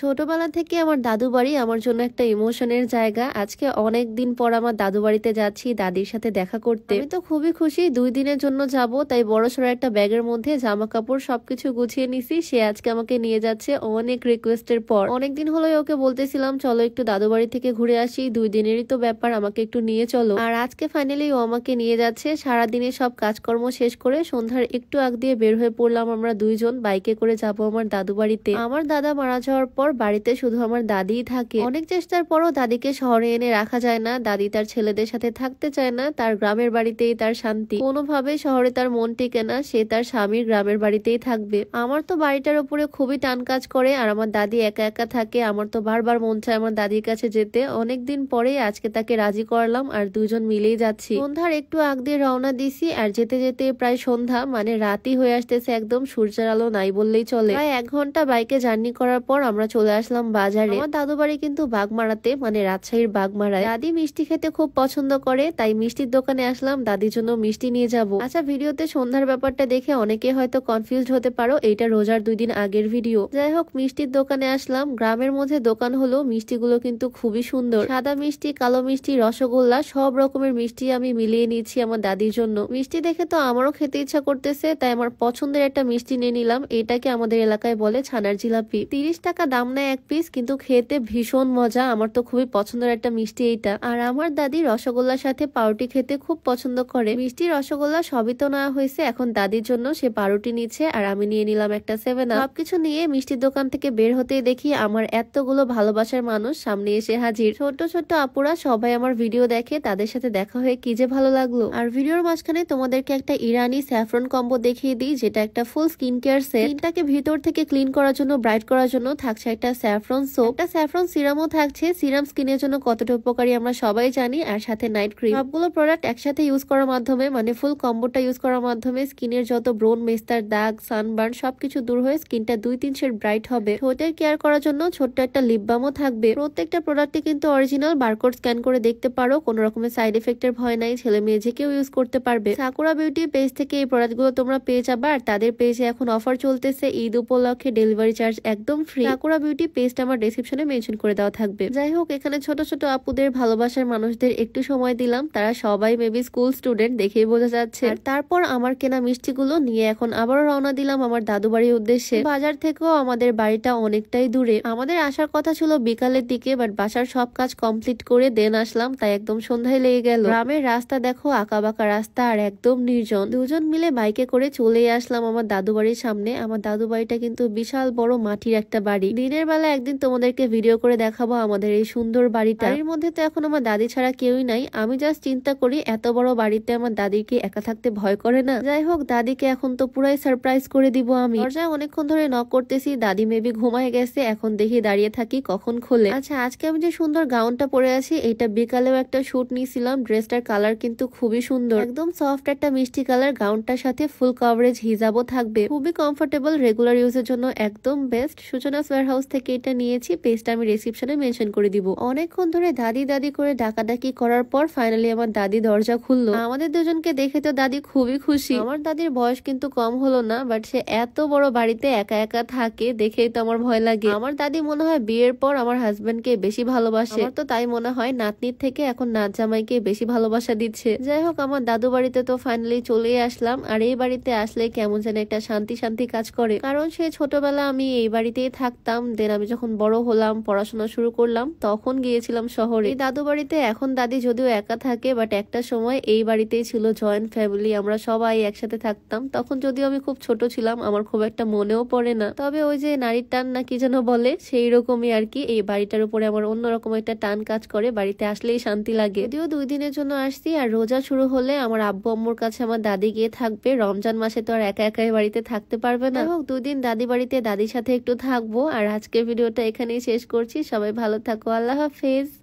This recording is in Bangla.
ছোটবেলা থেকে আমার দাদু বাড়ি আমার জন্য একটা ইমোশনের জায়গা। আজকে অনেক দিন পর আমার দাদু বাড়িতে যাচ্ছি দাদির সাথে দেখা করতে। আমি তো খুবই খুশি, 2 দিনের জন্য যাব, তাই বড়সড় একটা ব্যাগের মধ্যে জামা কাপড় সবকিছু গুছিয়ে নিছি। সে আজকে আমাকে নিয়ে যাচ্ছে অনেক রিকোয়েস্টের পর। অনেকদিন হলো ওকে বলতেছিলাম চলো একটু দাদু বাড়ি থেকে ঘুরে আসি, 2 দিনেরই তো ব্যাপার, আমাকে একটু নিয়ে চলো। আর আজকে ফাইনালি ও আমাকে নিয়ে যাচ্ছে। সারাদিনে সব কাজকর্ম শেষ করে সন্ধ্যার একটু আগ দিয়ে বের হয়ে পড়লাম আমরা দুইজন, বাইকে করে যাব আমার দাদু বাড়িতে। আমার দাদা মারা যাওয়ার পর বাড়িতে শুধু আমার দাদিই থাকে। অনেক চেষ্টার পরও দাদিকে শহরে এনে রাখা যায় না। দাদি তার ছেলেদের সাথে থাকতে চায় না, তার গ্রামের বাড়িতেই তার শান্তি। কোনোভাবে শহরে তার মন টিকে না, সে তার স্বামীর গ্রামের বাড়িতেই থাকবে। আমার তো বাড়িটার উপরে খুবই টান কাজ করে, আর আমার দাদি একা একা থাকে। আমার তো বারবার মন চায় আমার দাদির কাছে যেতে। অনেকদিন পরেই আজকে তাকে রাজি করলাম, আর দুজন মিলেই যাচ্ছি। সন্ধ্যার একটু আগ দিয়ে রওনা দিছি, আর যেতে যেতে প্রায় সন্ধ্যা মানে রাতই হয়ে আসতেছে, একদম সূর্যের আলো নাই বললেই চলে। প্রায় 1 ঘন্টা বাইকে জার্নি করার পর আমরা চলে আসলাম বাজারে। আমার দাদু বাড়ি কিন্তু বাগমারাতে, মানে রাজশাহীর বাগমারায়। দাদি মিষ্টি খেতে খুব পছন্দ করে, তাই মিষ্টির দোকানে আসলাম দাদির জন্য মিষ্টি নিয়ে যাব। আচ্ছা, ভিডিওতে সন্ধ্যার ব্যাপারটা দেখে অনেকে হয়তো কনফিউজড হতে পারো, এইটা রোজার 2 দিন আগের ভিডিও। যাই হোক, মিষ্টির দোকানে আসলাম। গ্রামের মধ্যে দোকান হলো, মিষ্টিগুলো কিন্তু খুবই সুন্দর। সাদা মিষ্টি, কালো মিষ্টি, রসগোল্লা, সব রকমের মিষ্টি আমি মিলিয়ে নিচ্ছি আমার দাদির জন্য। মিষ্টি দেখে তো আমারও খেতে ইচ্ছা করতেছে, তাই আমার পছন্দের একটা মিষ্টি নিয়ে নিলাম। এটাকে আমাদের এলাকায় বলে ছানার জিলাপি। 30 টাকা দাম নেয় 1 পিস, কিন্তু খেতে ভীষণ মজা। আমার তো খুবই পছন্দের একটা মিষ্টি এইটা। আর আমার দাদি রসগোল্লার সাথে পাউরুটি খেতে খুব পছন্দ করে। মিষ্টি, রসগোল্লা সবই তো নেওয়া হয়েছে, এখন দাদির জন্য সে পাউরুটি নিচ্ছে, আর আমি নিয়ে নিলাম একটা 7 আপ। সবকিছু নিয়ে মিষ্টির দোকান থেকে বের হতেই দেখি আমার এতগুলো ভালোবাসার মানুষ সামনে এসে হাজির। ছোট ছোট আপুরা সবাই আমার ভিডিও দেখে, তাদের সাথে দেখা হয়ে কি যে ভালো লাগলো। আর ভিডিওর মাঝখানে তোমাদেরকে একটা ইরানি স্যাফরন কম্বো দেখিয়ে দিই, যেটা একটা ফুল স্কিন কেয়ার সেট। স্কিনটাকে ভিতর থেকে ক্লিন করার জন্য, ব্রাইট করার জন্য থাকছে একটা স্যাফরন সোপ, একটা স্যাফরন সিরামও থাকছে। সিরাম স্কিনের জন্য কতটা উপকারী আমরা সবাই জানি, আর সাথে নাইট ক্রিম। সবগুলো প্রোডাক্ট একসাথে ইউজ করার মাধ্যমে, মানে ফুল কম্বোটা ইউজ করার মাধ্যমে স্কিনের যত ব্রোন, মেস্তার দাগ, সানবার্ন সবকিছু দূর হয়ে স্কিনটা 2-3 শেড ব্রাইট হবে। ঠোঁটের কেয়ার করার জন্য ছোট্ট একটা লিপ বামও থাকবে। প্রত্যেকটা প্রোডাক্টে কিন্তু অরিজিনাল, বারকোড স্ক্যান করে দেখতে পারো, কোনো রকমের সাইড এফেক্টের ভয় নাই, ছেলে মেয়ে যে কেউ ইউজ করতে পারবে। সাকুরা বিউটি পেজ থেকে এই প্রোডাক্টগুলো তোমরা পেয়ে যাবে, আর তাদের পেজে এখন অফার চলতেছে, ঈদ উপলক্ষে ডেলিভারি চার্জ একদম ফ্রি। সাকুরা বিউটি পেজটা আমার ডেসক্রিপশনে মেনশন করে দেওয়া থাকবে। যাই হোক, এখানে ছোট ছোট আপুদের, ভালোবাসার মানুষদের একটু সময় দিলাম। তারা সবাই মেবি স্কুল স্টুডেন্ট, দেখেই বোঝা যাচ্ছে। আর তারপর আমার কেনা মিষ্টিগুলো নিয়ে এখন আবারও রওনা দিলাম আমার দাদু বাড়ির উদ্দেশ্যে। বাজার থেকেও আমাদের বাড়িটা অনেকটাই দূরে। আমাদের আসার কথা ছিল বিকালের দিকে, বাট বাসার সব কাজ কমপ্লিট করে দেন আসলাম, তাই একদম সন্ধ্যায় লেগে গেল। গ্রামের রাস্তা দেখো, আঁকা বাঁকা রাস্তা, আর একদম নির্জন। দুজন মিলে বাইকে করে চলে আসলাম আমার দাদু বাড়ির সামনে। আমার দাদু বাড়িটা কিন্তু বিশাল বড় মাটির একটা বাড়ি। দিনের বেলা একদিন তোমাদেরকে ভিডিও করে দেখাবো আমাদের এই সুন্দর বাড়িটা। বাড়ির মধ্যে তো এখন আমার দাদি ছাড়া কেউই নাই। আমি জাস্ট চিন্তা করি, এত বড় বাড়িতে আমার দাদিকে একা থাকতে ভয় করে না? যাই হোক, দাদিকে এখন তো পুরাই সারপ্রাইজ করে দিব আমি। দরজায় অনেকক্ষণ ধরে নক করতেছি, দাদি মেবি ঘুমায় গেছে, এখন দেখি দাঁড়িয়ে থাকি কখন খোলে। আচ্ছা, আজকে আমি যে সুন্দর গাউনটা পরে আছি, এটা বিকালেও একটা শুট নিয়েছিলাম। ড্রেসটার কালার কিন্তু খুবই সুন্দর, একদম সফট একটা মিষ্টি কালার। গাউনটার সাথে ফুল কভারেজ হিজাবও থাকবে, খুবই কমফোর্টেবল, রেগুলার ইউজের জন্য একদম বেস্ট। সূচনাস ওয়্যারহাউস থেকে এটা নিয়েছি, পেজটা আমি ডেসক্রিপশনে মেনশন করে দিব। অনেকক্ষণ ধরে দাদি দাদি করে ডাকাডাকি করার পর ফাইনালি আমার দাদি দরজা খুললো। আমাদের দুজনকে দেখে তো দাদি খুবই খুশি। আমার দাদির বয়স কিন্তু কম হলো না, বাট সে এত বড় বাড়িতে একা একা থাকে দেখেই তো আমার ভয় লাগে। আমার দাদি মনে হয় বিয়ের পর আমার হাজবেন্ডকে বেশি ভালোবাসে। আমার তো তাই মনে হয়, নাতনির থেকে এখন নাত জামাইকে বেশি ভালোবাসা দিচ্ছে। যাই হোক, আমার দাদু বাড়িতে তো ফাইনালি চলে আসলাম। আর এই বাড়িতে আসলে কেমন যেন একটা শান্তি শান্তি কাজ করে, কারণ সেই ছোটবেলা আমি এই বাড়িতেই থাকতাম। দেন আমি যখন বড় হলাম, পড়াশোনা শুরু করলাম, তখন গিয়েছিলাম শহরে। এই দাদু বাড়িতে এখন দাদি যদিও একা থাকে, বাট একটা সময় এই বাড়িতেই ছিল জয়েন্ট ফ্যামিলি, আমরা সবাই একসাথে থাকতাম। তখন যদিও আমি খুব ছোট ছিলাম, আমার খুব একটা মনেও পড়ে না, তবে ওই যে নারীর টান না কি যেন বলে, সেই রকমই আর কি। এই বাড়িটার উপরে আমার অন্যরকম একটা টান কাজ করে, বাড়িতে আসলেই শান্তি লাগে। যদিও 2 দিনের জন্য আসছি, আর রোজা শুরু হলে আমার আব্বু আম্মুর কাছে আমার দাদি গিয়ে থাকবে। রমজান মাসে তো আর একা একাই বাড়িতে থাকতে পারবে না। হোক, 2 দিন দাদি বাড়িতে দাদির সাথে একটু থাকবো। আর আজকের ভিডিওটা এখানেই শেষ করছি। সবাই ভালো থাকো, আল্লাহ হাফেজ।